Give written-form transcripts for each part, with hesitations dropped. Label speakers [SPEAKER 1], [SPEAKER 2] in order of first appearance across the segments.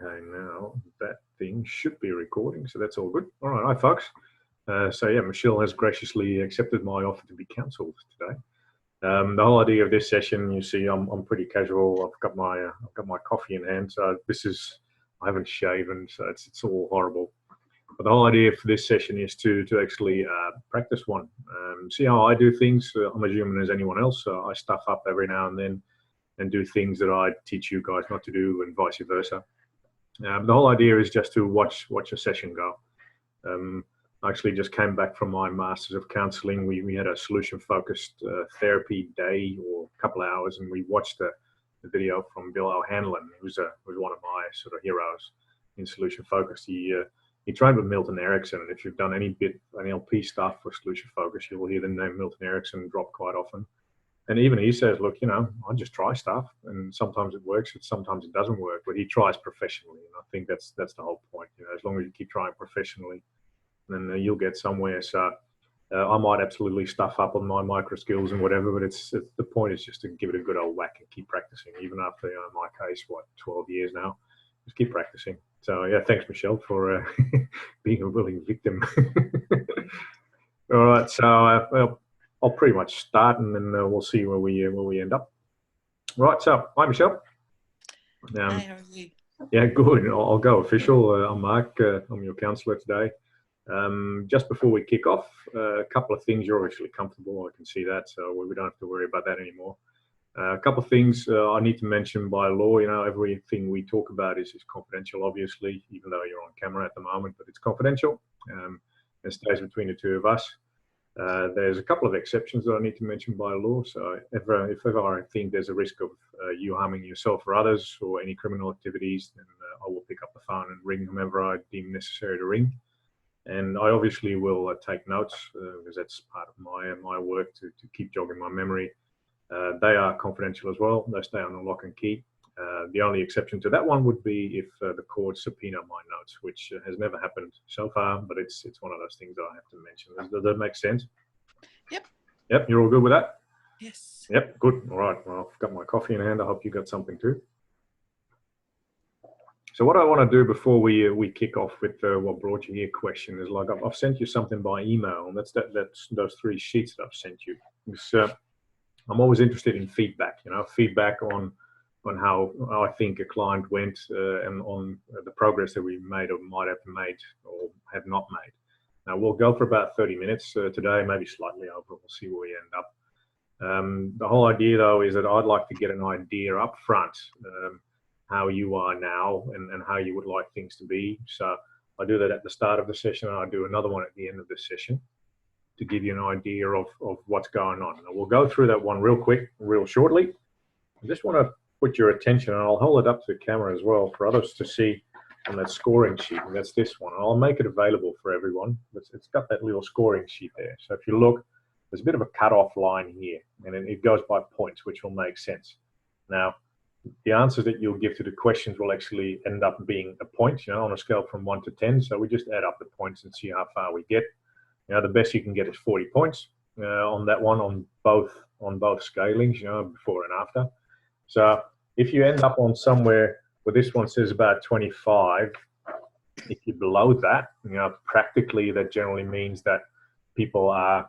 [SPEAKER 1] Okay, now that thing should be recording, so that's all good. All right, hi folks. So yeah, Michelle has graciously accepted my offer to be counselled today. The whole idea of this session, you see, I'm pretty casual. I've got my coffee in hand. So I haven't shaven, so it's all horrible. But the whole idea for this session is to actually practice one. See how I do things. I'm as human as anyone else. So I stuff up every now and then and do things that I teach you guys not to do, and vice versa. The whole idea is just to watch a session go. I actually just came back from my Masters of Counselling. We had a solution-focused therapy day or a couple of hours, and we watched the video from Bill O'Hanlon, who's one of my sort of heroes in solution-focused. He trained with Milton Erickson, and if you've done any NLP stuff for solution-focused, you'll hear the name Milton Erickson drop quite often. And even he says, look, I just try stuff, and sometimes it works, and sometimes it doesn't work. But he tries professionally, and I think that's the whole point. As long as you keep trying professionally, then you'll get somewhere. So I might absolutely stuff up on my micro skills and whatever, but the point is just to give it a good old whack and keep practicing. Even after, in my case, 12 years now, just keep practicing. So yeah, thanks Michelle for being a willing victim. All right, so well, I'll pretty much start, and then we'll see where we end up. Right, so hi Michelle.
[SPEAKER 2] Hi, how are you?
[SPEAKER 1] Yeah, good. I'll go official. I'm Mark. I'm your counsellor today. Just before we kick off, a couple of things. You're obviously comfortable. I can see that, so we don't have to worry about that anymore. A couple of things I need to mention by law. Everything we talk about is confidential, obviously, even though you're on camera at the moment, but it's confidential. It stays between the two of us. There's a couple of exceptions that I need to mention by law. So if ever I think there's a risk of you harming yourself or others, or any criminal activities, then I will pick up the phone and ring whomever I deem necessary to ring. And I obviously will take notes because that's part of my work to keep jogging my memory. They are confidential as well. They stay on lock and key. The only exception to that one would be if the court subpoena my notes, which has never happened so far, but it's one of those things that I have to mention. Does that make sense?
[SPEAKER 2] Yep.
[SPEAKER 1] Yep, you're all good with that?
[SPEAKER 2] Yes.
[SPEAKER 1] Yep, good. All right, well, I've got my coffee in hand. I hope you got something too. So what I want to do before we kick off with what brought you here question is, like, I've sent you something by email, and that's those 3 sheets that I've sent you. I'm always interested in feedback, feedback on how I think a client went and on the progress that we made or might have made or have not made. Now, we'll go for about 30 minutes today, maybe slightly over. We'll see where we end up. The whole idea, though, is that I'd like to get an idea up front how you are now and how you would like things to be. So I do that at the start of the session, and I do another one at the end of the session to give you an idea of what's going on. Now, we'll go through that one real quick, real shortly. I just want to put your attention, and I'll hold it up to the camera as well for others to see on that scoring sheet, and that's this one. I'll make it available for everyone. It's got that little scoring sheet there. So if you look, there's a bit of a cut-off line here, and it goes by points, which will make sense. Now, the answers that you'll give to the questions will actually end up being a point, on a scale from 1 to 10. So we just add up the points and see how far we get. The best you can get is 40 points on that one, on both scalings, before and after. So if you end up on somewhere where this one says about 25, if you're below that, practically that generally means that people are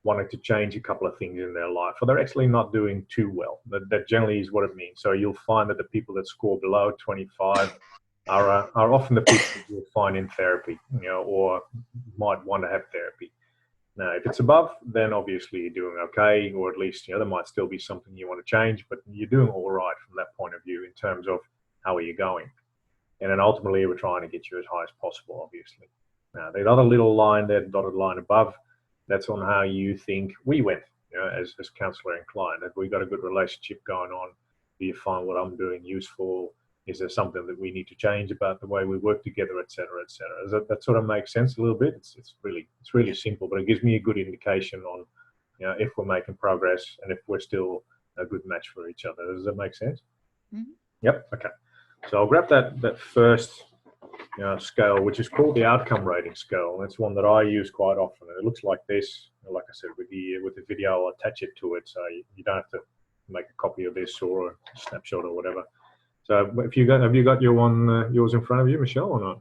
[SPEAKER 1] wanting to change a couple of things in their life, or they're actually not doing too well. That generally is what it means. So you'll find that the people that score below 25 are often the people that you'll find in therapy, or might want to have therapy. Now, if it's above, then obviously you're doing okay, or at least, there might still be something you want to change, but you're doing all right from that point of view in terms of how are you going. And then ultimately, we're trying to get you as high as possible, obviously. Now, the other little line there, dotted line above, that's on how you think we went, as counsellor and client. Have we got a good relationship going on? Do you find what I'm doing useful? Is there something that we need to change about the way we work together, et cetera, et cetera? Does that sort of make sense a little bit? It's really simple, but it gives me a good indication on, if we're making progress and if we're still a good match for each other. Does that make sense?
[SPEAKER 2] Mm-hmm.
[SPEAKER 1] Yep. Okay. So I'll grab that first scale, which is called the outcome rating scale. That's one that I use quite often. It looks like this. Like I said, with the video, I'll attach it to it, so you don't have to make a copy of this or a snapshot or whatever. So have you got your one yours in front of you, Michelle, or not?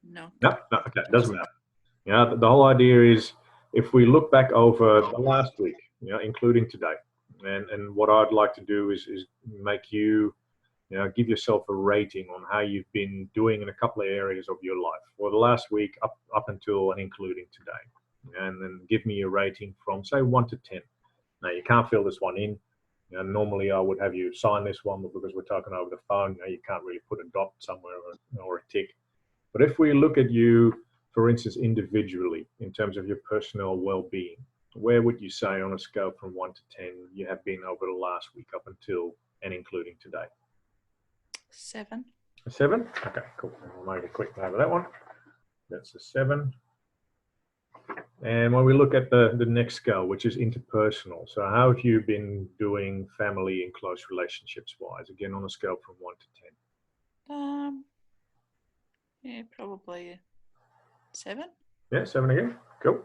[SPEAKER 2] No.
[SPEAKER 1] No, no. Okay, doesn't matter. The whole idea is if we look back over the last week, including today, and what I'd like to do is make you, give yourself a rating on how you've been doing in a couple of areas of your life for the last week up until and including today, and then give me a rating from say 1 to 10. Now you can't fill this one in. Normally I would have you sign this one, but because we're talking over the phone, you can't really put a dot somewhere or a tick. But if we look at you, for instance, individually, in terms of your personal well-being, where would you say on a scale from 1 to 10 you have been over the last week up until and including today?
[SPEAKER 2] 7.
[SPEAKER 1] A 7? Okay, cool. I'll make a quick note of that one. That's a 7. And when we look at the next scale, which is interpersonal, so how have you been doing family and close relationships wise? Again, on a scale from 1 to 10.
[SPEAKER 2] Yeah, probably 7.
[SPEAKER 1] Yeah, 7 again. Cool.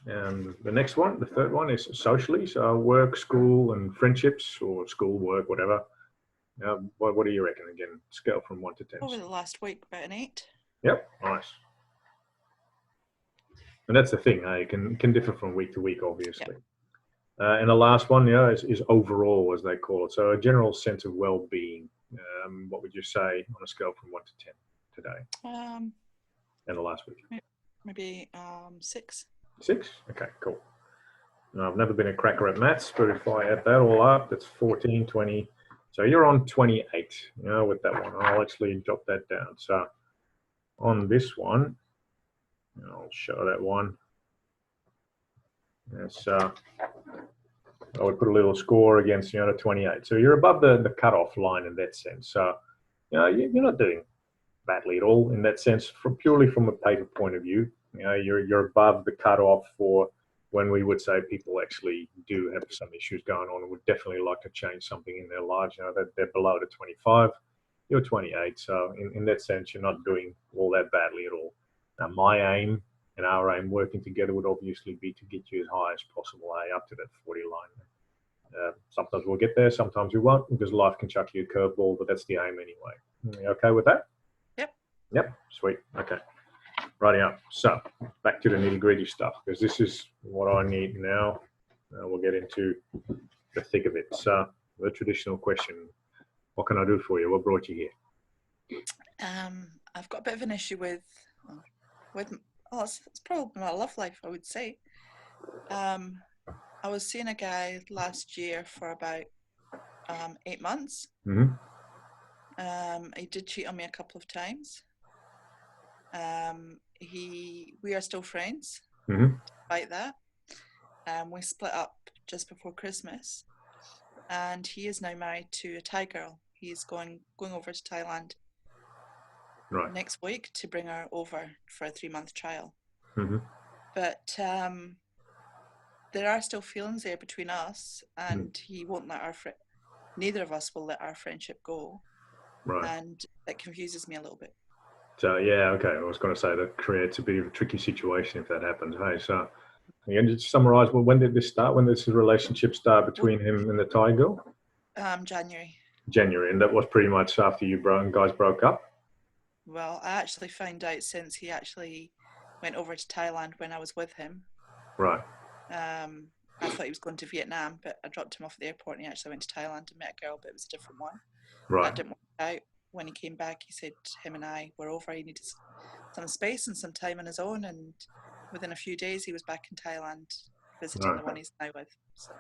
[SPEAKER 1] And the next one, the third one, is socially. So work, school, and friendships, or school, work, whatever. What do you reckon? Again, scale from 1 to 10.
[SPEAKER 2] Over the last week, about an 8.
[SPEAKER 1] Yep, nice. And that's the thing. It can differ from week to week, obviously. Yep. And the last one, is overall, as they call it. So a general sense of well-being. What would you say on a scale from 1 to 10 today? And the last week?
[SPEAKER 2] Maybe 6.
[SPEAKER 1] 6? Okay, cool. Now, I've never been a cracker at maths, but if I add that all up, that's 14, 20. So you're on 28, with that one. I'll actually jot that down. So on this one, I'll show that one. Yes, I would put a little score against, the 28. So you're above the cutoff line in that sense. So, you're not doing badly at all in that sense, purely from a paper point of view. You're above the cutoff for when we would say people actually do have some issues going on and would definitely like to change something in their lives. They're below the 25, you're 28. So in that sense, you're not doing all that badly at all. Now, my aim and our aim working together would obviously be to get you as high as possible, up to that 40 line. Sometimes we'll get there, sometimes we won't, because life can chuck you a curveball, but that's the aim anyway. You okay with that? Yep, sweet. Okay. Righty up. So back to the nitty-gritty stuff, because this is what I need now. We'll get into the thick of it. So the traditional question: what can I do for you? What brought you here?
[SPEAKER 2] I've got a bit of an issue with it's probably my love life, I would say. I was seeing a guy last year for about 8 months.
[SPEAKER 1] Mm-hmm.
[SPEAKER 2] He did cheat on me a couple of times. We are still friends,
[SPEAKER 1] mm-hmm.
[SPEAKER 2] Despite that. We split up just before Christmas, and he is now married to a Thai girl. He's going over to Thailand next week to bring her over for a 3-month trial.
[SPEAKER 1] Mm-hmm.
[SPEAKER 2] But there are still feelings there between us, and he won't let neither of us will let our friendship go.
[SPEAKER 1] Right.
[SPEAKER 2] And it confuses me a little bit.
[SPEAKER 1] So yeah, okay. I was going to say that creates a bit of a tricky situation if that happens. Hey, so again, just summarize. Well, when did this start? When did this relationship start between him and the Thai girl?
[SPEAKER 2] January.
[SPEAKER 1] January, and that was pretty much after you guys broke up.
[SPEAKER 2] Well, I actually found out since he actually went over to Thailand when I was with him.
[SPEAKER 1] Right.
[SPEAKER 2] I thought he was going to Vietnam, but I dropped him off at the airport and he actually went to Thailand and met a girl, but it was a different one.
[SPEAKER 1] Right.
[SPEAKER 2] That didn't work out. When he came back, he said him and I were over. He needed some space and some time on his own, and within a few days he was back in Thailand visiting the one he's now with. So.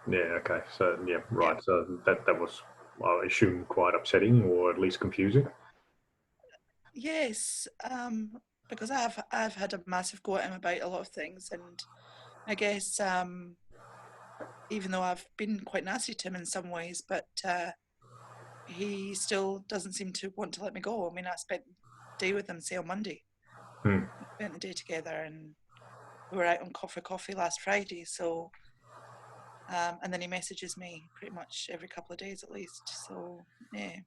[SPEAKER 1] Yeah, okay. So yeah, right. Yeah. So that was, well, I assume, quite upsetting, or at least confusing.
[SPEAKER 2] Yes, because I've had a massive go at him about a lot of things, and I guess even though I've been quite nasty to him in some ways, but he still doesn't seem to want to let me go. I mean, I spent the day with him, say on Monday. We spent the day together, and we were out on coffee last Friday. So, and then he messages me pretty much every couple of days at least. So, yeah.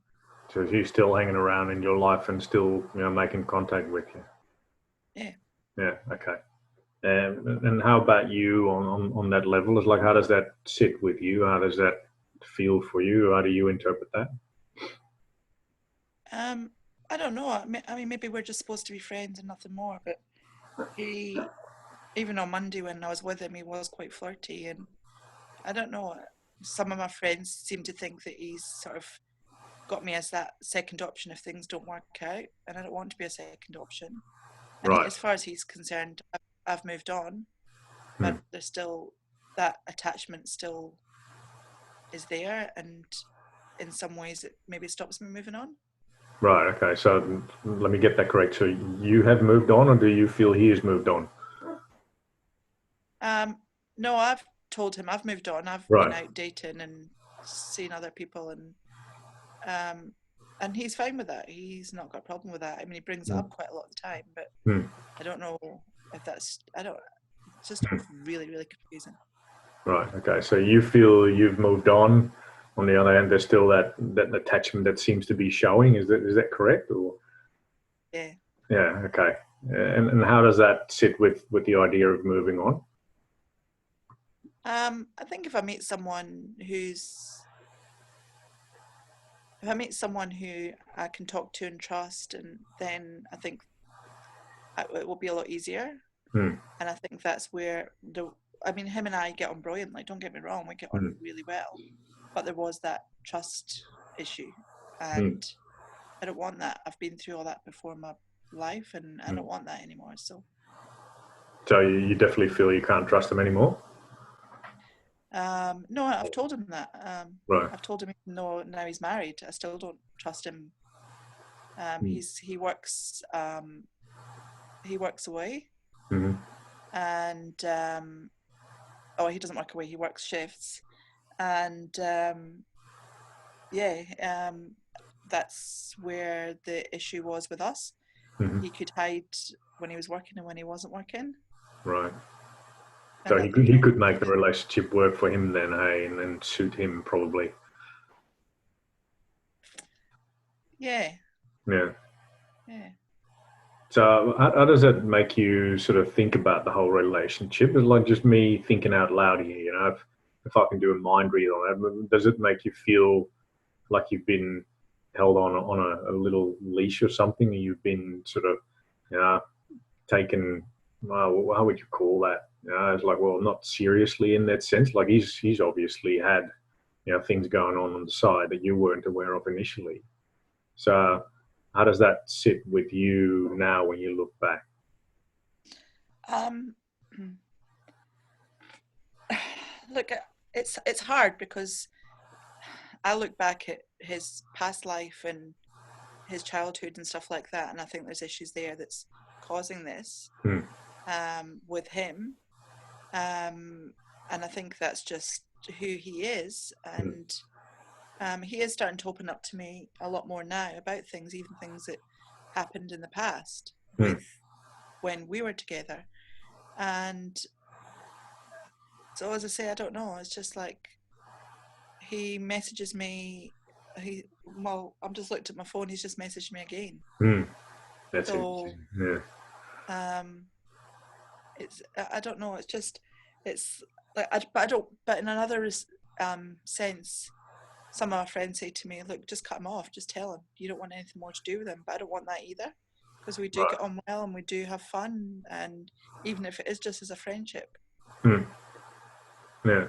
[SPEAKER 1] So he's still hanging around in your life and still, making contact with you.
[SPEAKER 2] Yeah.
[SPEAKER 1] Yeah. Okay. And how about you on that level? It's like, how does that sit with you? How does that feel for you? How do you interpret that?
[SPEAKER 2] I don't know. I mean, maybe we're just supposed to be friends and nothing more. But he, even on Monday when I was with him, he was quite flirty, and I don't know. Some of my friends seem to think that he's sort of got me as that second option if things don't work out, and I don't want to be a second option. And
[SPEAKER 1] Right.
[SPEAKER 2] as far as he's concerned, I've moved on,
[SPEAKER 1] Hmm.
[SPEAKER 2] but there's still that attachment still is there, and in some ways it maybe stops me moving on.
[SPEAKER 1] Right. Okay. So let me get that correct. So you have moved on, or do you feel he has moved on?
[SPEAKER 2] No, I've told him I've moved on. I've been
[SPEAKER 1] Right.
[SPEAKER 2] out dating and seen other people, um, and he's fine with that. He's not got a problem with that. I mean, he brings it
[SPEAKER 1] Hmm.
[SPEAKER 2] up quite a lot of the time, but
[SPEAKER 1] Hmm.
[SPEAKER 2] I don't know if that's. I don't. It's just
[SPEAKER 1] Hmm.
[SPEAKER 2] really, really confusing.
[SPEAKER 1] Right. Okay. So you feel you've moved on. On the other hand, there's still that attachment that seems to be showing. Is that correct? Or
[SPEAKER 2] Yeah.
[SPEAKER 1] yeah. Okay. And how does that sit with the idea of moving on?
[SPEAKER 2] I think if I meet someone who I can talk to and trust, and then I think it will be a lot easier.
[SPEAKER 1] Hmm.
[SPEAKER 2] And I think that's where I mean, him and I get on brilliantly. Don't get me wrong, we get
[SPEAKER 1] Hmm.
[SPEAKER 2] on really well. But there was that trust issue,
[SPEAKER 1] Hmm.
[SPEAKER 2] and I don't want that. I've been through all that before in my life, and I
[SPEAKER 1] Hmm.
[SPEAKER 2] don't want that anymore. So,
[SPEAKER 1] So you definitely feel you can't trust them anymore.
[SPEAKER 2] no, I've told him that.
[SPEAKER 1] Right.
[SPEAKER 2] I've told him even though now he's married, I still don't trust him.
[SPEAKER 1] Hmm.
[SPEAKER 2] He works away,
[SPEAKER 1] Hmm.
[SPEAKER 2] and oh, he doesn't work away. He works shifts, and yeah, that's where the issue was with us.
[SPEAKER 1] Hmm.
[SPEAKER 2] He could hide when he was working and when he wasn't working,
[SPEAKER 1] Right.
[SPEAKER 2] and
[SPEAKER 1] So
[SPEAKER 2] that
[SPEAKER 1] he could make the
[SPEAKER 2] maybe
[SPEAKER 1] relationship work for him then, hey, and suit him probably.
[SPEAKER 2] yeah,
[SPEAKER 1] Yeah.
[SPEAKER 2] yeah.
[SPEAKER 1] So how does that make you sort of think about the whole relationship? It's like just me thinking out loud here, if I can do a mind read on that, does it make you feel like you've been held on a little leash or something? You've been sort of, you know, taken, well, how would you call that? It's like, well, not seriously in that sense. Like he's obviously had, things going on the side that you weren't aware of initially. So how does that sit with you now when you look back?
[SPEAKER 2] Um, look, it's hard because I look back at his past life and his childhood and stuff like that, and I think there's issues there that's causing this
[SPEAKER 1] Hmm.
[SPEAKER 2] with him. And I think that's just who he is,
[SPEAKER 1] Hmm.
[SPEAKER 2] and he is starting to open up to me a lot more now about things, even things that happened in the past
[SPEAKER 1] Hmm.
[SPEAKER 2] with when we were together. And so, as I say, I don't know. It's just like he messages me. I'm just looked at my phone. He's just messaged me again.
[SPEAKER 1] Hmm. That's
[SPEAKER 2] So,
[SPEAKER 1] interesting. Yeah.
[SPEAKER 2] um, I don't know. It's just it's like but I don't. But in another sense, some of our friends say to me, "Look, just cut him off. Just tell him you don't want anything more to do with him." But I don't want that either, because we do
[SPEAKER 1] Right.
[SPEAKER 2] get on well and we do have fun, and even if it is just as a friendship.
[SPEAKER 1] Hmm. Yeah.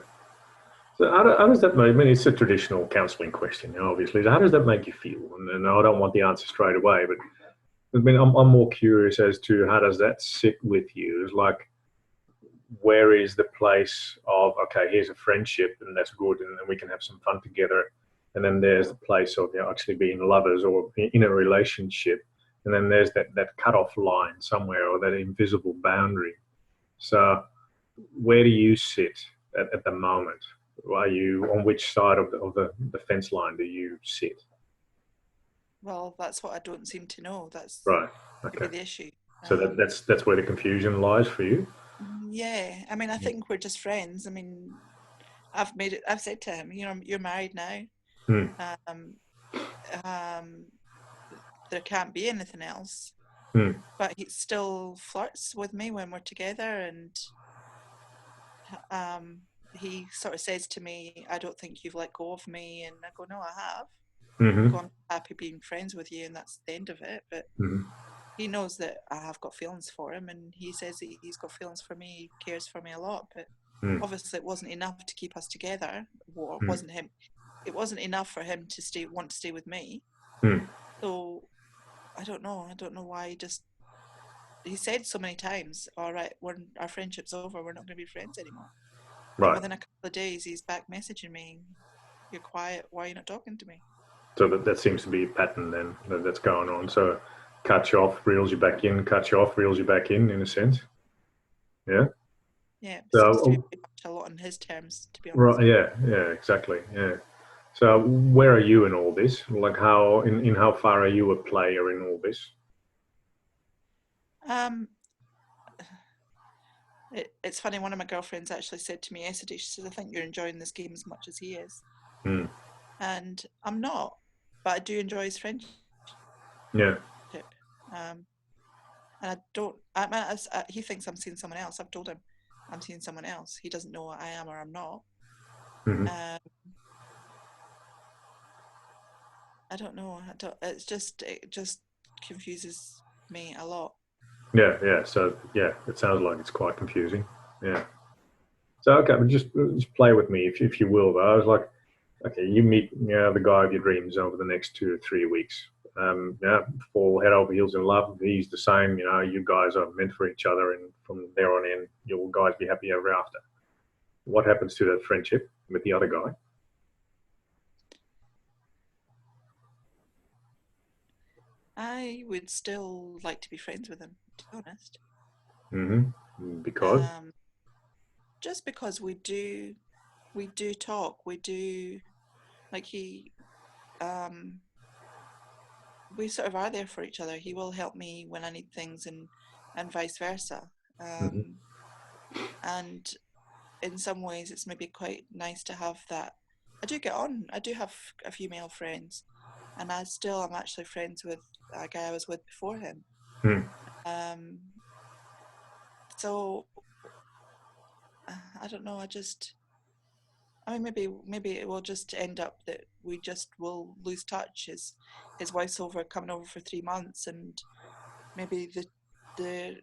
[SPEAKER 1] So how does that make? I mean, it's a traditional counselling question, obviously. So how does that make you feel? And I don't want the answer straight away, but I mean, I'm more curious as to how does that sit with you? It's like, where is the place of, okay, here's a friendship and that's good, and then we can have some fun together, and then there's the place of, actually being lovers or in a relationship, and then there's that cut-off line somewhere, or that invisible boundary. So where do you sit at the moment? Are you on which side of the fence line do you sit?
[SPEAKER 2] Well, that's what I don't seem to know. That's
[SPEAKER 1] Right.
[SPEAKER 2] maybe
[SPEAKER 1] Okay.
[SPEAKER 2] the issue.
[SPEAKER 1] So that's where the confusion lies for you.
[SPEAKER 2] Yeah, I mean, I think we're just friends. I mean, I've said to him, you're married now.
[SPEAKER 1] Hmm.
[SPEAKER 2] Um, um, there can't be anything else.
[SPEAKER 1] Hmm.
[SPEAKER 2] But he still flirts with me when we're together, and um, he sort of says to me, I don't think you've let go of me. And I go, no, I have. I
[SPEAKER 1] Mm-hmm.
[SPEAKER 2] go, I'm happy being friends with you, and that's the end of it. But
[SPEAKER 1] Mm-hmm.
[SPEAKER 2] he knows that I have got feelings for him, and he says that he's got feelings for me, he cares for me a lot. But
[SPEAKER 1] Mm-hmm.
[SPEAKER 2] obviously, it wasn't enough to keep us together. Well, it
[SPEAKER 1] Mm-hmm.
[SPEAKER 2] wasn't him. It wasn't enough for him to want to stay with me.
[SPEAKER 1] Mm-hmm.
[SPEAKER 2] So I don't know. I don't know why he said so many times, all right, our friendship's over, we're not going to be friends anymore. And
[SPEAKER 1] Right.
[SPEAKER 2] within a couple of days, he's back messaging me, you're quiet, why are you not talking to me?
[SPEAKER 1] So that seems to be a pattern then that's going on. So cuts you off, reels you back in, cuts you off, reels you back in a sense. Yeah.
[SPEAKER 2] Yeah, it seems to be
[SPEAKER 1] So
[SPEAKER 2] pretty much a lot on his terms, to be honest.
[SPEAKER 1] right, yeah, yeah, exactly, yeah. So where are you in all this? Like how in how far are you a player in all this?
[SPEAKER 2] Um, it's funny, one of my girlfriends actually said to me yesterday, she said, I think you're enjoying this game as much as he is.
[SPEAKER 1] Mm.
[SPEAKER 2] And I'm not, but I do enjoy his friendship.
[SPEAKER 1] Yeah.
[SPEAKER 2] Um, and I don't, he thinks I'm seeing someone else. I've told him I'm seeing someone else. He doesn't know I am or I'm not.
[SPEAKER 1] Mm-hmm.
[SPEAKER 2] Um, I don't know. It just confuses me a lot.
[SPEAKER 1] Yeah, yeah. So yeah, it sounds like it's quite confusing. Yeah. So okay, but just play with me if you will. Though I was like, okay, you meet the guy of your dreams over the next 2 to 3 weeks. Yeah, fall head over heels in love. He's the same. You guys are meant for each other, and from there on in, you'll guys be happy ever after. What happens to that friendship with the other guy?
[SPEAKER 2] I would still like to be friends with him, to be honest.
[SPEAKER 1] Mm-hmm. Because.
[SPEAKER 2] Um, just because we do talk, we do like um, we sort of are there for each other. He will help me when I need things, and vice versa.
[SPEAKER 1] Mm-hmm.
[SPEAKER 2] Um, and in some ways, it's maybe quite nice to have that. I do get on. I do have a few male friends, and I'm actually friends with a guy I was with before him.
[SPEAKER 1] Mm.
[SPEAKER 2] Um, so I don't know. I mean, maybe it will just end up that we just will lose touch. His wife's coming over for 3 months, and maybe the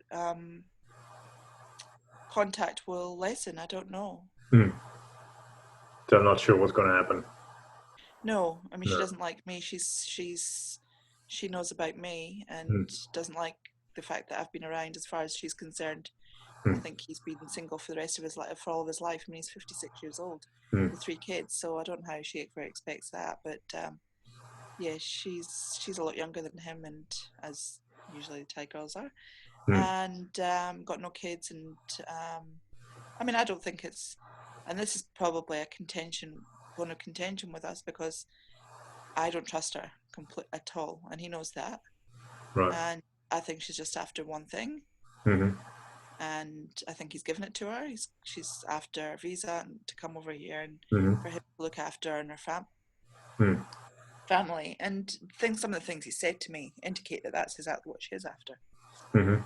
[SPEAKER 2] contact will lessen. I don't know.
[SPEAKER 1] Mm. So I'm not sure what's going to happen.
[SPEAKER 2] No, I mean, she
[SPEAKER 1] No.
[SPEAKER 2] doesn't like me. She knows about me and
[SPEAKER 1] Mm.
[SPEAKER 2] doesn't like the fact that I've been around. As far as she's concerned, I
[SPEAKER 1] Mm.
[SPEAKER 2] think he's been single for the rest of his life, for all of his life. I mean, he's 56 years old
[SPEAKER 1] Mm.
[SPEAKER 2] with 3 kids, so I don't know how she ever expects that. But yeah, she's a lot younger than him, and as usually the Thai girls are,
[SPEAKER 1] Mm.
[SPEAKER 2] and got no kids. And I mean, I don't think it's, and this is probably a bone of contention with us, because I don't trust her at all, and he knows that.
[SPEAKER 1] Right.
[SPEAKER 2] And I think she's just after one thing,
[SPEAKER 1] Mm-hmm.
[SPEAKER 2] and I think he's given it to her. She's after a visa and to come over here, and
[SPEAKER 1] Mm-hmm.
[SPEAKER 2] for him to look after her and her
[SPEAKER 1] Mm.
[SPEAKER 2] family. And some of the things he said to me indicate that that's exactly what she is after.
[SPEAKER 1] Mm-hmm.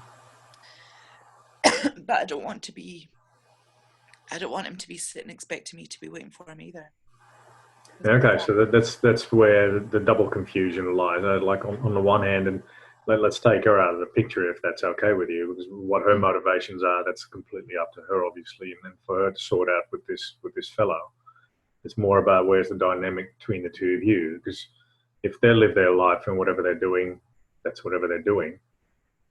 [SPEAKER 2] But I don't want him to be sitting expecting me to be waiting for him either.
[SPEAKER 1] Okay, so that's where the double confusion lies. Like on the one hand, and let's take her out of the picture if that's okay with you, because what her
[SPEAKER 2] Mm.
[SPEAKER 1] motivations are, that's completely up to her, obviously, and then for her to sort out with this fellow, it's more about where's the dynamic between the two of you. Because if they live their life and whatever they're doing, that's whatever they're doing.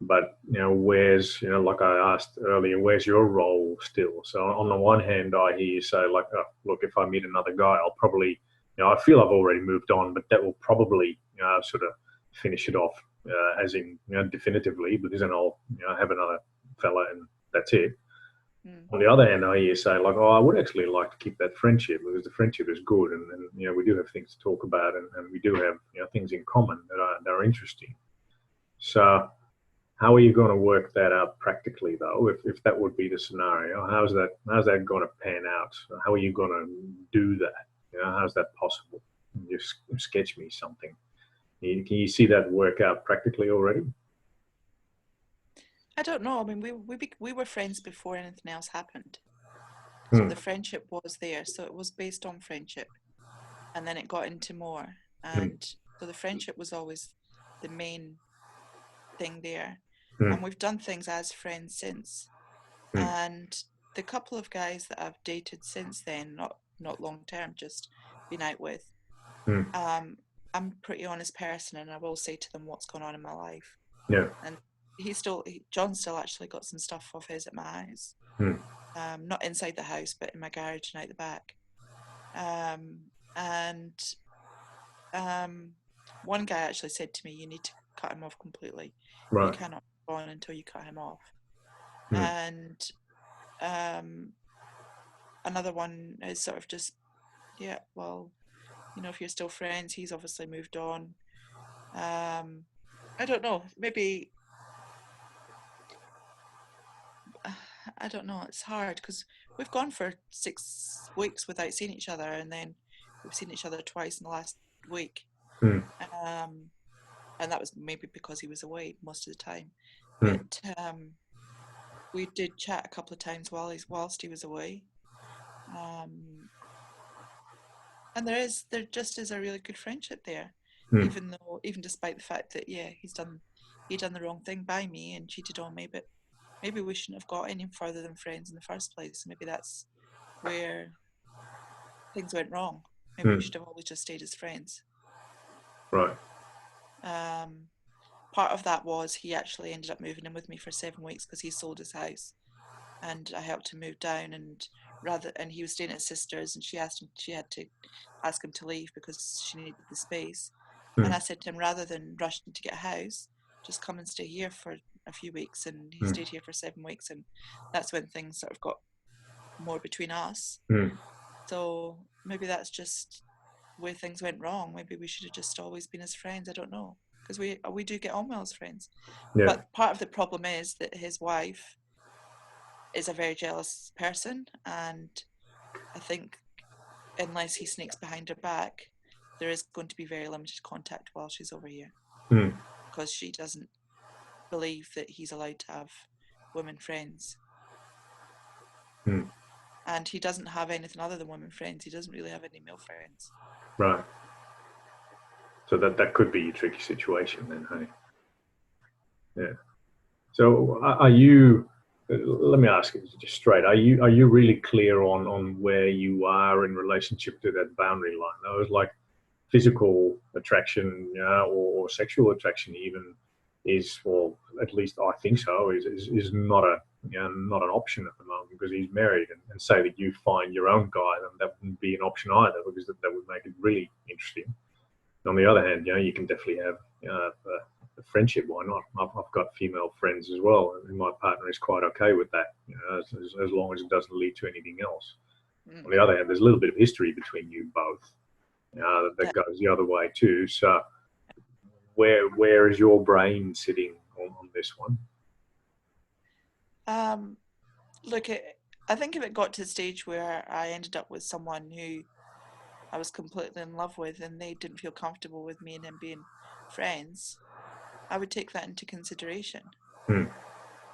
[SPEAKER 1] But where's like I asked earlier, where's your role still? So on the one hand, I hear you say like, oh, look, if I meet another guy, I'll probably, I feel I've already moved on, but that will probably sort of finish it off, as in definitively, because then I'll have another fella and that's it.
[SPEAKER 2] Mm.
[SPEAKER 1] On the other hand, I hear you say like, oh, I would actually like to keep that friendship because the friendship is good, and we do have things to talk about, and we do have things in common that are interesting. So how are you going to work that out practically, though? If that would be the scenario, how's that going to pan out? How are you going to do that? How's that possible? Just sketch me something. Can you see that work out practically already?
[SPEAKER 2] I don't know. I mean, we were friends before anything else happened. So the friendship was there. So it was based on friendship. And then it got into more. And so the friendship was always the main thing there. And we've done things as friends since. And the couple of guys that I've dated since then, not long term, just been out with, I'm a pretty honest person, and I will say to them what's going on in my life.
[SPEAKER 1] Yeah.
[SPEAKER 2] And John's still actually got some stuff of his at my house. Not inside the house, but in my garage and out the back. One guy actually said to me, "You need to cut him off completely.
[SPEAKER 1] Right.
[SPEAKER 2] You cannot go on until you cut him off." And another one is sort of just, yeah, well, if you're still friends, he's obviously moved on. I don't know, maybe, I don't know, it's hard because we've gone for 6 weeks without seeing each other, and then we've seen each other twice in the last week. And that was maybe because he was away most of the time. But we did chat a couple of times whilst he was away. And there just is a really good friendship there, even despite the fact that he'd done the wrong thing by me and cheated on me, but maybe we shouldn't have got any further than friends in the first place. Maybe that's where things went wrong. Maybe we should have always just stayed as friends.
[SPEAKER 1] Right.
[SPEAKER 2] Part of that was he actually ended up moving in with me for 7 weeks because he sold his house, and I helped him move down. And he was staying at his sister's, and she had to ask him to leave because she needed the space. And I said to him, rather than rushing to get a house, just come and stay here for a few weeks. And he stayed here for 7 weeks, and that's when things sort of got more between us. So maybe that's just where things went wrong. Maybe we should have just always been as friends. I don't know, because we do get on well as friends. But part of the problem is that his wife is a very jealous person, and I think unless he sneaks behind her back, there is going to be very limited contact while she's over here, because she doesn't believe that he's allowed to have women friends. And he doesn't have anything other than women friends. He doesn't really have any male friends.
[SPEAKER 1] Right. So that could be a tricky situation then, hey? Yeah. So are you, let me ask you just straight, are you really clear on where you are in relationship to that boundary line? That was like physical attraction, or sexual attraction even is, or at least I think so, is not not an option at the moment because he's married, and say that you find your own guy, then that wouldn't be an option either, because that would make it really interesting. On the other hand, you can definitely have a friendship. Why not? I've got female friends as well, and my partner is quite okay with that, as long as it doesn't lead to anything else. On the other hand, there's a little bit of history between you both that goes the other way too. So where is your brain sitting on this one?
[SPEAKER 2] Look, I think if it got to the stage where I ended up with someone who I was completely in love with and they didn't feel comfortable with me and them being friends, I would take that into consideration,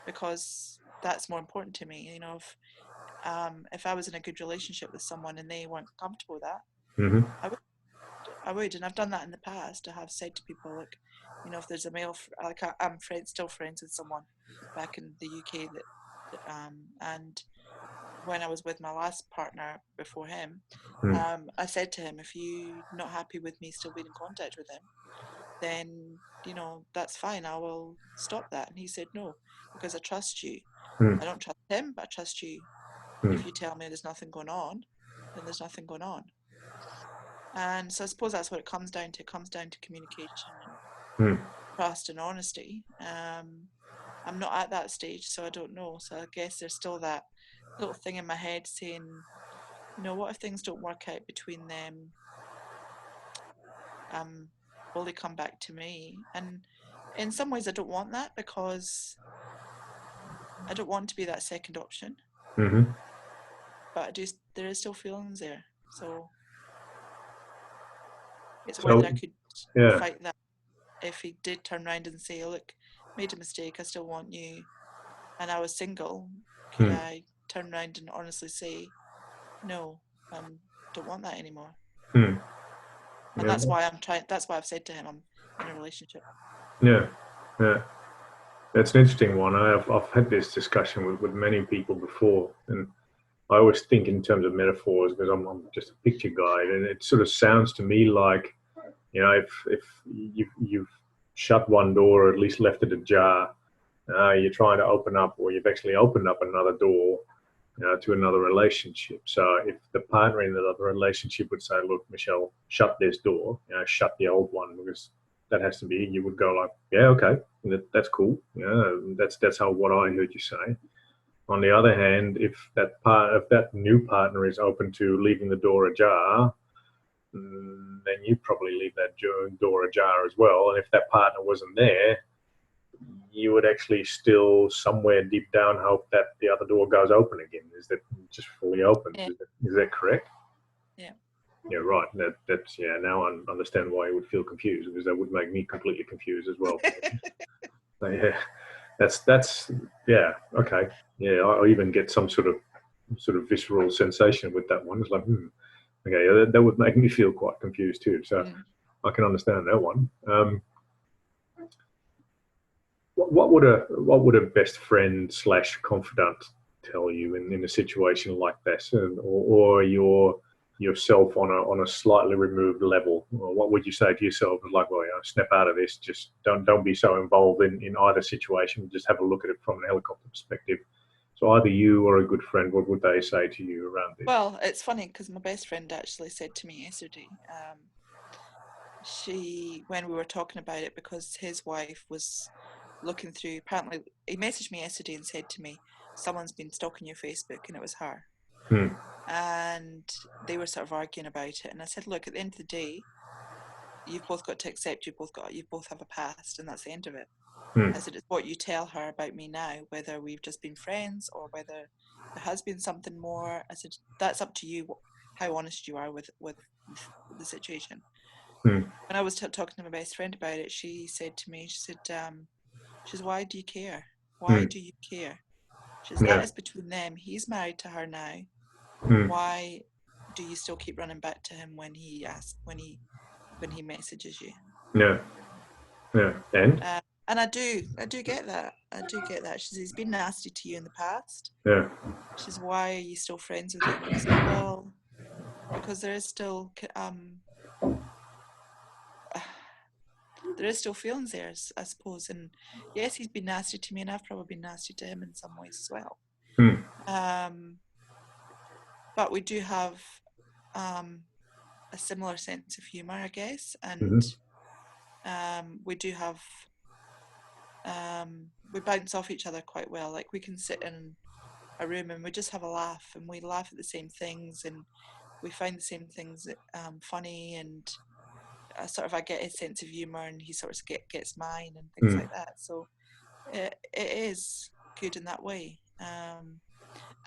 [SPEAKER 2] because that's more important to me. If I was in a good relationship with someone and they weren't comfortable with that, I would, and I've done that in the past. I have said to people, look, if there's a male, like I'm still friends with someone back in the UK and when I was with my last partner before him, I said to him, if you're not happy with me still being in contact with him, then, that's fine. I will stop that. And he said, no, because I trust you. I don't trust him, but I trust you. If you tell me there's nothing going on, then there's nothing going on. And so I suppose that's what it comes down to. It comes down to communication and trust and honesty. I'm not at that stage, so I don't know. So I guess there's still that little thing in my head saying, what if things don't work out between them? Will they come back to me? And in some ways I don't want that, because I don't want to be that second option. But there is still feelings there. So it's whether I could fight that if he did turn around and say, look, made a mistake, I still want you, and I was single, could I turn around and honestly say, no, don't want that anymore.
[SPEAKER 1] Hmm.
[SPEAKER 2] And
[SPEAKER 1] Yeah.
[SPEAKER 2] that's why I've said to him, I'm in a relationship.
[SPEAKER 1] Yeah. Yeah. That's an interesting one. I've had this discussion with many people before, and I always think in terms of metaphors because I'm just a picture guide, and it sort of sounds to me like, if you've shut one door or at least left it ajar, you're trying to open up, or you've actually opened up another door to another relationship. So if the partner in the other relationship would say, "Look, Michelle, shut this door, shut the old one," because that has to be, you would go like, "Yeah, okay, that's cool. Yeah, that's how what I heard you say." On the other hand, if that new partner is open to leaving the door ajar, then you probably leave that door ajar as well. And if that partner wasn't there, you would actually still somewhere deep down hope that the other door goes open again. Is that just fully open?
[SPEAKER 2] Yeah.
[SPEAKER 1] Is that correct?
[SPEAKER 2] Yeah.
[SPEAKER 1] Yeah, right. That's yeah. Now I understand why you would feel confused, because that would make me completely confused as well. So, yeah, that's yeah. Okay. Yeah, I even get some sort of visceral sensation with that one. It's like, okay, yeah, that would make me feel quite confused too. So I can understand that one. What would a best friend slash confidant tell you in a situation like this, or yourself on a slightly removed level? Or what would you say to yourself? Like, well, snap out of this. Just don't be so involved in either situation. Just have a look at it from an helicopter perspective. So either you or a good friend, what would they say to you around this?
[SPEAKER 2] Well, it's funny because my best friend actually said to me yesterday, when we were talking about it, because his wife was looking through, apparently he messaged me yesterday and said to me, someone's been stalking your Facebook, and it was her. And they were sort of arguing about it, and I said, look, at the end of the day, you've both got to accept you both have a past, and that's the end of it. I said, it's what you tell her about me now, whether we've just been friends or whether there has been something more. I said, that's up to you, how honest you are with the situation. When I was talking to my best friend about it, she said to me, she said, why do you care? Why do you care? She says, that is between them. He's married to her now. Why do you still keep running back to him when he messages you?
[SPEAKER 1] Yeah.
[SPEAKER 2] And I do get that. I do get that. She says, he's been nasty to you in the past.
[SPEAKER 1] Yeah.
[SPEAKER 2] She says, why are you still friends with him? And I said, well, because there is still feelings there, I suppose. And yes, he's been nasty to me, and I've probably been nasty to him in some ways as well. But we do have a similar sense of humor, I guess, and we do have we bounce off each other quite well. Like, we can sit in a room and we just have a laugh, and we laugh at the same things, and we find the same things funny, and I get his sense of humor, and he sort of gets mine, and things like that. So it is good in that way.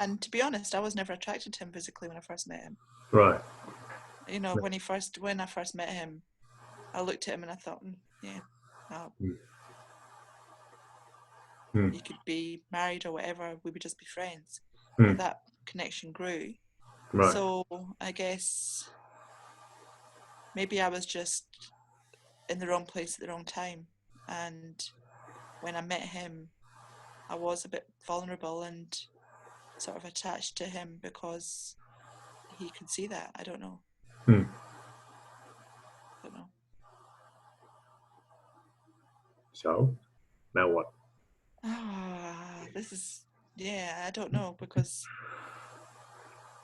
[SPEAKER 2] And to be honest, I was never attracted to him physically when I first met him.
[SPEAKER 1] Right.
[SPEAKER 2] You know, when I first met him, I looked at him and I thought, yeah, you could be married or whatever, we would just be friends. But that connection grew.
[SPEAKER 1] Right.
[SPEAKER 2] So I guess maybe I was just in the wrong place at the wrong time. And when I met him, I was a bit vulnerable and sort of attached to him because he could see that. I don't know. I don't know.
[SPEAKER 1] So now what?
[SPEAKER 2] This is, I don't know, because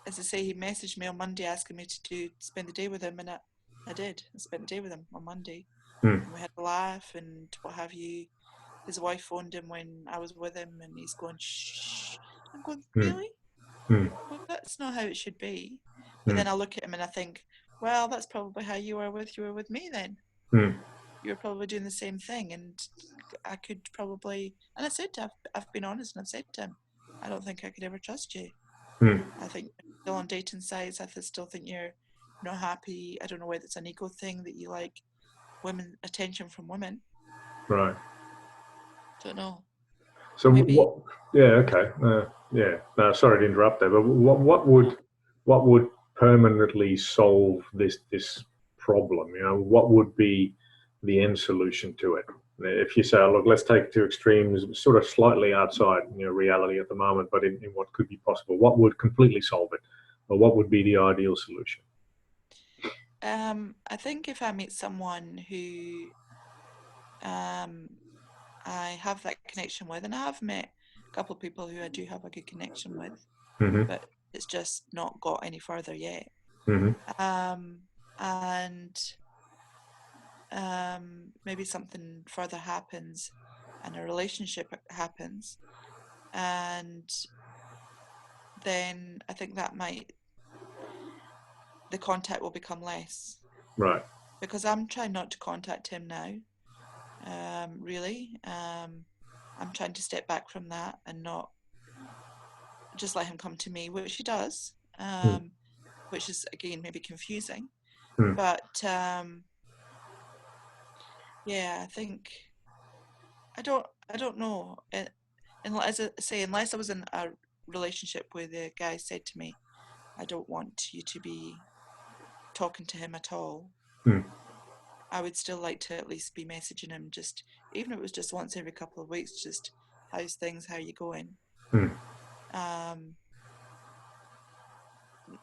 [SPEAKER 2] as I say, he messaged me on Monday asking me to spend the day with him, and I did. I spent the day with him on Monday. And we had a laugh and what have you. His wife phoned him when I was with him, and he's going, shh. I'm going, really? Well, that's not how it should be. But then I look at him and I think, well, that's probably how you were with me then. You were probably doing the same thing, and I could probably, and I said to him, I've been honest, and I've said to him, I don't think I could ever trust you. I think you're still on dating sites. I still think you're not happy. I don't know whether it's an ego thing that you like attention from women.
[SPEAKER 1] Right.
[SPEAKER 2] Don't know.
[SPEAKER 1] So
[SPEAKER 2] maybe.
[SPEAKER 1] what? Yeah. Okay. Yeah. No, sorry to interrupt there, but what would what would permanently solve this problem? What would be the end solution to it? If you say, look, let's take two extremes, sort of slightly outside reality at the moment, but in what could be possible, what would completely solve it, or what would be the ideal solution?
[SPEAKER 2] I think if I meet someone who I have that connection with, and I have met a couple of people who I do have a good connection with,
[SPEAKER 1] Mm-hmm.
[SPEAKER 2] but it's just not got any further yet.
[SPEAKER 1] Mm-hmm.
[SPEAKER 2] And maybe something further happens and a relationship happens, and then I think that the contact will become less.
[SPEAKER 1] Right.
[SPEAKER 2] Because I'm trying not to contact him now, really. I'm trying to step back from that and not just let him come to me, which he does, which is, again, maybe confusing. But yeah, I think I don't know. As I say, unless I was in a relationship where the guy said to me, "I don't want you to be talking to him at all," I would still like to at least be messaging him, just even if it was just once every couple of weeks, just how's things, how you going.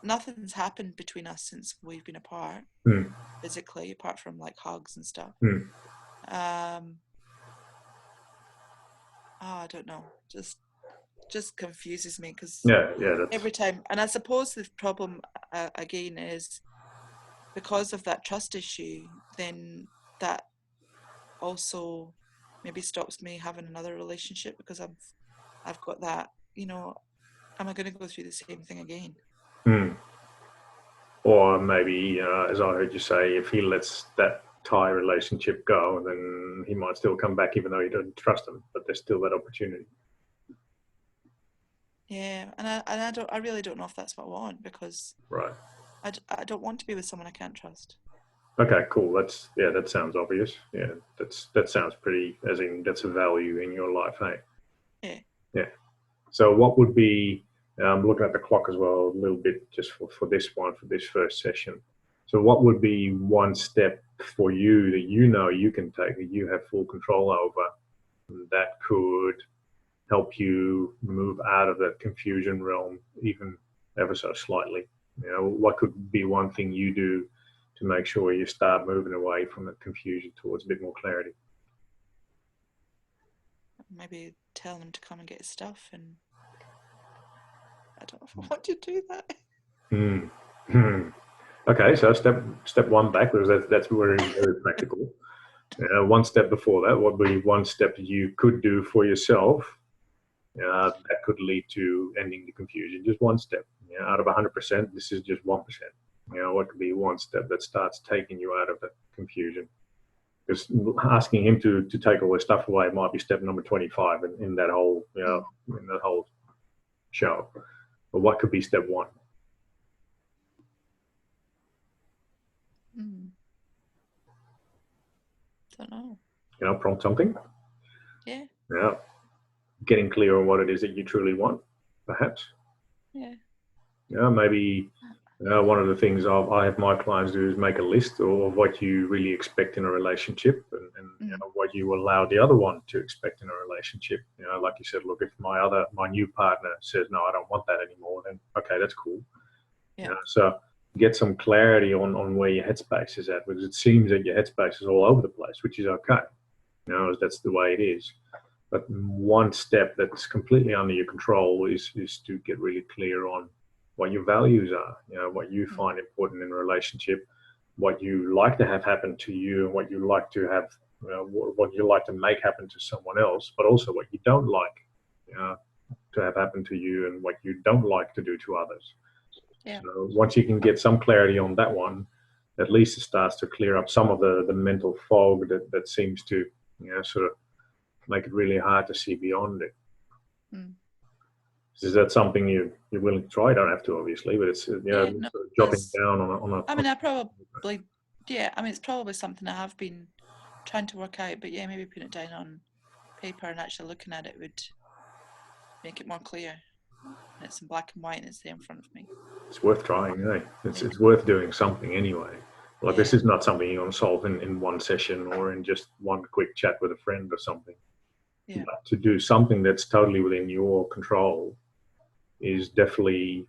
[SPEAKER 2] Nothing's happened between us since we've been apart, physically, apart from like hugs and stuff. I don't know, just confuses me because every time, and I suppose the problem again is because of that trust issue, then that also maybe stops me having another relationship because I've got that, am I going to go through the same thing again?
[SPEAKER 1] Or maybe, as I heard you say, if he lets that tie relationship go, then he might still come back even though he doesn't trust him, but there's still that opportunity.
[SPEAKER 2] Yeah, and I really don't know if that's what I want, because
[SPEAKER 1] right.
[SPEAKER 2] I don't want to be with someone I can't trust.
[SPEAKER 1] Okay, cool. That sounds obvious. Yeah, that sounds pretty, as in that's a value in your life, hey?
[SPEAKER 2] Yeah.
[SPEAKER 1] Yeah. So what would be, looking at the clock as well a little bit just for this first session. So what would be one step for you that you can take, that you have full control over, that could help you move out of that confusion realm even ever so slightly? What could be one thing you do to make sure you start moving away from the confusion towards a bit more clarity?
[SPEAKER 2] Maybe tell him to come and get his stuff, and I don't know if I want to do that.
[SPEAKER 1] Okay, so step one backwards. That's very practical. One step before that, what would be one step that you could do for yourself that could lead to ending the confusion? Just one step. Out of 100%, this is just 1%. What could be one step that starts taking you out of the confusion? Because asking him to take all his stuff away might be step number 25 in that whole in that whole show. But what could be step one?
[SPEAKER 2] Don't know.
[SPEAKER 1] Prompt something.
[SPEAKER 2] Yeah.
[SPEAKER 1] Yeah. Getting clear on what it is that you truly want, perhaps.
[SPEAKER 2] Yeah.
[SPEAKER 1] Maybe one of the things I have my clients do is make a list of what you really expect in a relationship, and what you allow the other one to expect in a relationship. Like you said, look, if my new partner says, no, I don't want that anymore, then okay, that's cool.
[SPEAKER 2] Yeah.
[SPEAKER 1] So get some clarity on where your headspace is at, because it seems that your headspace is all over the place, which is okay. That's the way it is. But one step that's completely under your control is to get really clear on what your values are, what you find important in a relationship, what you like to have happen to you, and what you like to have, what you like to make happen to someone else, but also what you don't like to have happen to you, and what you don't like to do to others.
[SPEAKER 2] Yeah.
[SPEAKER 1] So once you can get some clarity on that one, at least it starts to clear up some of the mental fog that seems to, sort of make it really hard to see beyond it. Is that something you're willing to try? You don't have to, obviously, but it's sort of jotting down on a.
[SPEAKER 2] I mean, I probably, yeah. I mean, it's probably something I have been trying to work out, but yeah, maybe putting it down on paper and actually looking at it would make it more clear. And it's in black and white and it's there in front of me.
[SPEAKER 1] It's worth trying, eh? It's worth doing something anyway. Like this is not something you're going to solve in one session or in just one quick chat with a friend or something.
[SPEAKER 2] Yeah.
[SPEAKER 1] But to do something that's totally within your control is definitely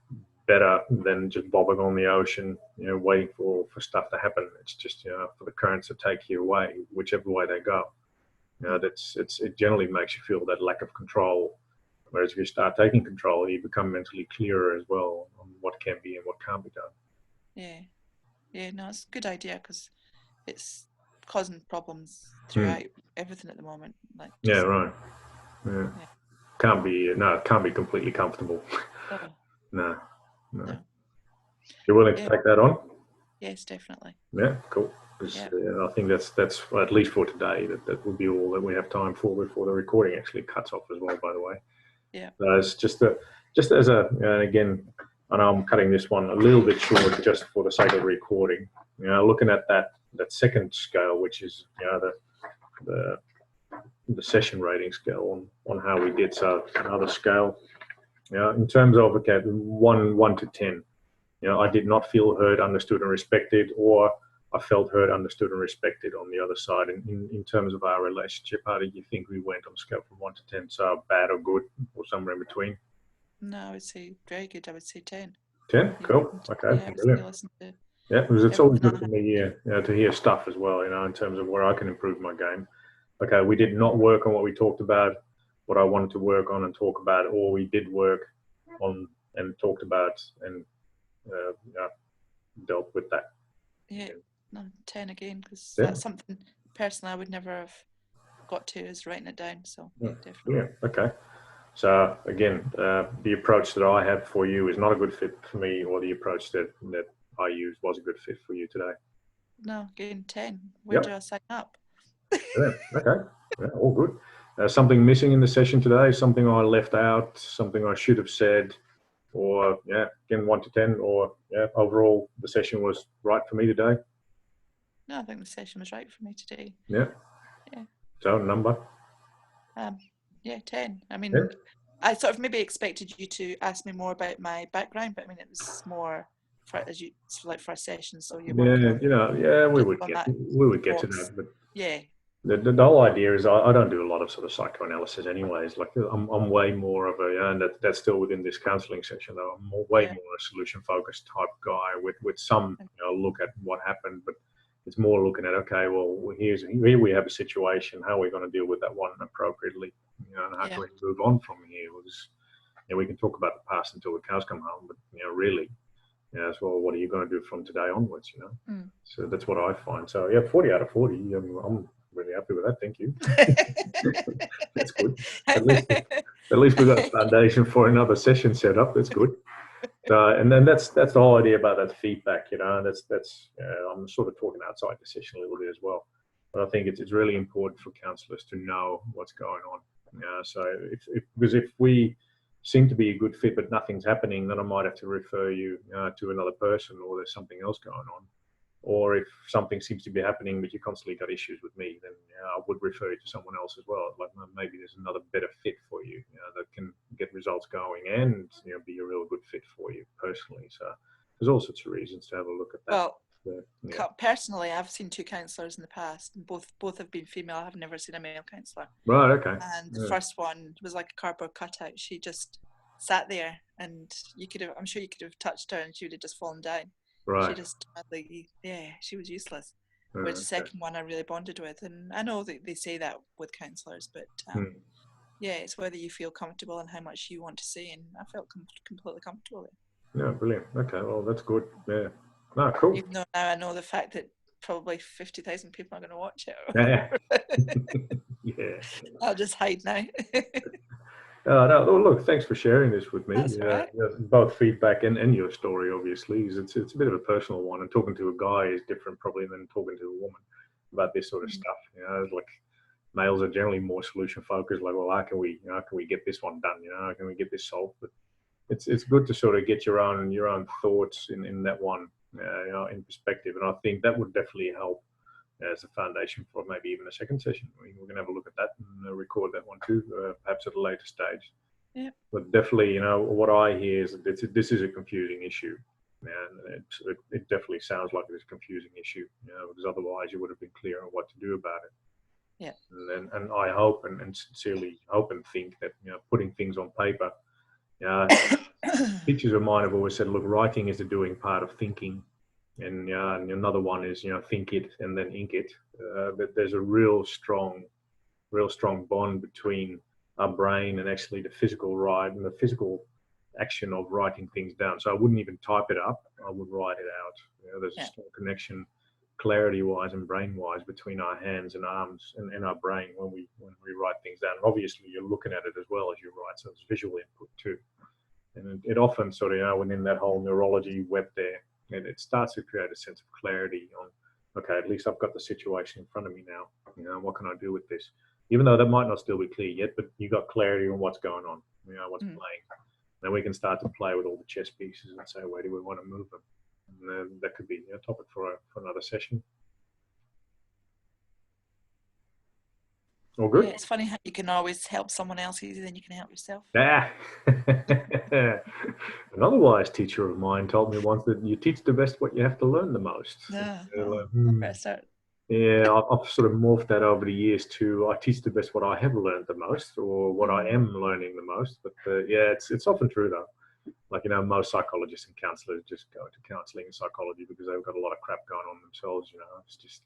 [SPEAKER 1] better than just bobbing on the ocean, waiting for stuff to happen. It's just, for the currents to take you away, whichever way they go. It generally makes you feel that lack of control. Whereas if you start taking control, you become mentally clearer as well on what can be and what can't be done.
[SPEAKER 2] Yeah, no, it's a good idea because it's causing problems throughout everything at the moment. Like just,
[SPEAKER 1] right. Yeah. It can't be completely comfortable.
[SPEAKER 2] Oh,
[SPEAKER 1] No.
[SPEAKER 2] no.
[SPEAKER 1] You're willing to take that on?
[SPEAKER 2] Yes, definitely.
[SPEAKER 1] Yeah, cool. I think that's well, at least for today. That will be all that we have time for before the recording actually cuts off as well. By the way,
[SPEAKER 2] Yeah.
[SPEAKER 1] It's just as a again, I know I'm cutting this one a little bit short just for the sake of recording. Looking at that second scale, which is the session rating scale on how we did. So another scale. In terms of 1 to 10. I did not feel heard, understood, and respected, or I felt heard, understood, and respected on the other side. In terms of our relationship, how did you think we went on a scale from 1 to 10? So bad or good, or somewhere in between?
[SPEAKER 2] No, I would say very good. I would say 10.
[SPEAKER 1] 10? Cool. Okay, brilliant. Yeah, because it's always good for me to hear stuff as well, in terms of where I can improve my game. Okay, we did not work on what we talked about, what I wanted to work on and talk about, or we did work on and talked about and dealt with that.
[SPEAKER 2] Yeah, no, 10 again, because that's something personally I would never have got to, is writing it down. So yeah, definitely.
[SPEAKER 1] Yeah, okay. So again, the approach that I have for you is not a good fit for me, or the approach that I used was a good fit for you today.
[SPEAKER 2] No, again, 10. Where do I sign up?
[SPEAKER 1] Yeah, okay. Yeah, all good. Something missing in the session today, something I left out, something I should have said, or again, 1 to 10, or overall the session was right for me today.
[SPEAKER 2] No, I think the session was right for me today.
[SPEAKER 1] Yeah. So number?
[SPEAKER 2] 10. I mean, I sort of maybe expected you to ask me more about my background, but I mean, it was more for for a session. So you're working on
[SPEAKER 1] we would get to that, but the whole idea is I don't do a lot of sort of psychoanalysis anyways. Like I'm way more of and that's still within this counselling section though. I'm way more a solution focused type guy with some look at what happened, but it's more looking at well here we have a situation. How are we going to deal with that one appropriately? And how can we move on from here? We can talk about the past until the cows come home, but really. As well, what are you going to do from today onwards? So that's what I find. So 40 out of 40. I'm really happy with that. Thank you. That's good. At least we got a foundation for another session set up. That's good. And then that's the whole idea about that feedback. That's I'm sort of talking outside the session a little bit as well. But I think it's really important for counsellors to know what's going on. So because if we seem to be a good fit, but nothing's happening, then I might have to refer you to another person, or there's something else going on. Or if something seems to be happening, but you constantly got issues with me, then I would refer you to someone else as well. Like maybe there's another better fit for you, that can get results going and be a real good fit for you personally. So there's all sorts of reasons to have a look at that.
[SPEAKER 2] Well, personally, I've seen 2 counsellors in the past, and both have been female. I've never seen a male counsellor.
[SPEAKER 1] Right. Okay.
[SPEAKER 2] And the first one was like a cardboard cutout. She just sat there, and I'm sure you could have touched her, and she would have just fallen down.
[SPEAKER 1] Right.
[SPEAKER 2] She just she was useless. Whereas the second one I really bonded with, and I know that they say that with counsellors, but it's whether you feel comfortable and how much you want to say, and I felt completely comfortable there.
[SPEAKER 1] Yeah, brilliant. Okay, well that's good. Yeah. No, cool.
[SPEAKER 2] Even though now I know the fact that probably 50,000 people are going to watch it.
[SPEAKER 1] Yeah.
[SPEAKER 2] I'll just hide now.
[SPEAKER 1] No, look, thanks for sharing this with me.
[SPEAKER 2] That's right.
[SPEAKER 1] Both feedback and your story, obviously, it's a bit of a personal one. And talking to a guy is different probably than talking to a woman about this sort of stuff. Like males are generally more solution focused. Like, well, how can we get this one done? How can we get this solved? But it's good to sort of get your own thoughts in that one, in perspective. And I think that would definitely help as a foundation for maybe even a second session. We're going to have a look at that and record that one too, perhaps at a later stage.
[SPEAKER 2] Yeah.
[SPEAKER 1] But definitely, what I hear is that this is a confusing issue. And it definitely sounds like it's a confusing issue, because otherwise you would have been clear on what to do about it.
[SPEAKER 2] Yeah.
[SPEAKER 1] And I hope and sincerely hope and think that, putting things on paper, teachers of mine have always said, look, writing is the doing part of thinking. And another one is, think it and then ink it. But there's a real strong bond between our brain and actually the physical write and the physical action of writing things down. So I wouldn't even type it up. I would write it out. There's a strong connection, clarity-wise and brain-wise, between our hands and arms and our brain when we write things down. And obviously, you're looking at it as well as you write, so it's visual input too. And it often sort of, within that whole neurology web there, and it starts to create a sense of clarity on, okay, at least I've got the situation in front of me now. What can I do with this? Even though that might not still be clear yet, but you got clarity on what's going on, what's playing. Then we can start to play with all the chess pieces and say, where do we want to move them? And that could be a topic for another session. All good?
[SPEAKER 2] Yeah, it's funny how you can always help someone else easier than you can help yourself.
[SPEAKER 1] Yeah. Another wise teacher of mine told me once that you teach the best what you have to learn the most.
[SPEAKER 2] Yeah.
[SPEAKER 1] Like, yeah, I've sort of morphed that over the years to I teach the best what I have learned the most, or what I am learning the most. But yeah, it's often true though. Like, most psychologists and counselors just go into counseling and psychology because they've got a lot of crap going on themselves. It's just,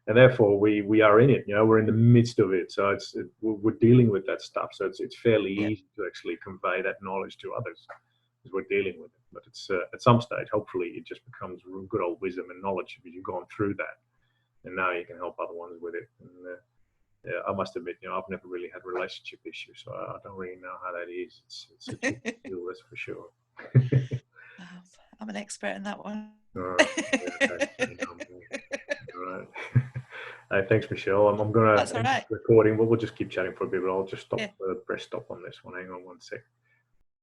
[SPEAKER 1] and therefore we are in it. We're in the midst of it, so we're dealing with that stuff. So it's fairly easy to actually convey that knowledge to others, because we're dealing with it. But it's at some stage, hopefully, it just becomes good old wisdom and knowledge because you've gone through that, and now you can help other ones with it. And yeah, I must admit, I've never really had relationship issues, so I don't really know how that is. It's a tricky deal, that's for sure.
[SPEAKER 2] I'm an expert in that one.
[SPEAKER 1] All right. Okay. All right. Hey, thanks, Michelle. I'm going to end the recording, but we'll just keep chatting for a bit, but I'll just press stop on this one. Hang on one sec.